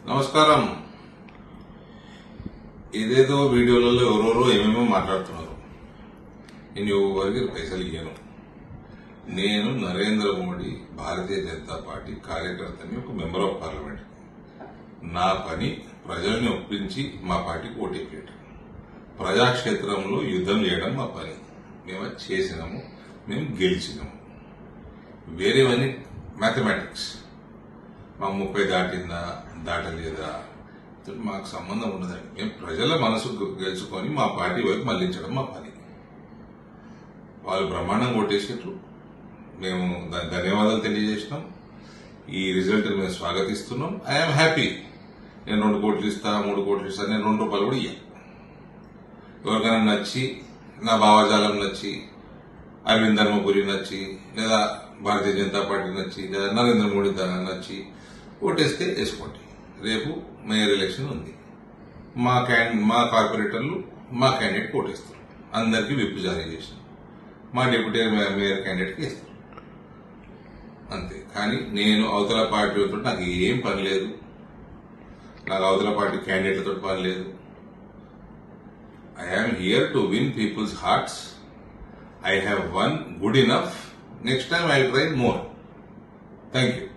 నమస్కారం. ఏదేదో వీడియోలలో ఎవరెవరో ఏమేమో మాట్లాడుతున్నారు. నేను ఎవరికి పైసలు ఇయ్యను. నేను నరేంద్ర మోడీ భారతీయ జనతా పార్టీ కార్యకర్తని, ఒక మెంబర్ ఆఫ్ పార్లమెంట్. నా పని ప్రజల్ని ఒప్పించి మా పార్టీకి ఓటేయడం, ప్రజాక్షేత్రంలో యుద్ధం చేయడం మా పని. మేము అది చేసినాము, మేము గెలిచినాము. వేరేవన్నీ మ్యాథమెటిక్స్. మా 30 దాటిందా దాటలేదా మాకు సంబంధం ఉండదండి. మేము ప్రజల మనసు గెలుచుకొని మా పార్టీ వైపు మళ్లించడం మా పని. వాళ్ళు బ్రహ్మాండంగా ఓటేసేట్లు మేము ధన్యవాదాలు తెలియజేసినాం. ఈ రిజల్ట్ మేము స్వాగతిస్తున్నాం. I'm happy. నేను 2 కోట్లు ఇస్తా, 3 కోట్లు ఇస్తా, నేను 2 రూపాయలు కూడా ఇయ్య. ఎవరికైనా నచ్చి, నా భావజాలం నచ్చి, అరవింద్ ధర్మపురి నచ్చి, లేదా భారతీయ జనతా పార్టీ నచ్చి, లేదా నరేంద్ర మోడీ నచ్చి ఓటేస్తే వేసుకోండి. రేపు మేయర్ ఎలక్షన్ ఉంది. మా కార్పొరేటర్లు మా క్యాండిడేట్కి ఓటేస్తారు. అందరికీ విప్ జారీ చేసిన మా డిప్యూటీ మేయర్ క్యాండిడేట్కి వేస్తారు అంతే. కానీ నేను అవతల పార్టీలతో నాకు ఏం పని లేదు. నాకు అవతల పార్టీ క్యాండిడేట్లతో పని లేదు. I'm here to win people's hearts. I have won good enough. Next time I'll try more. Thank you.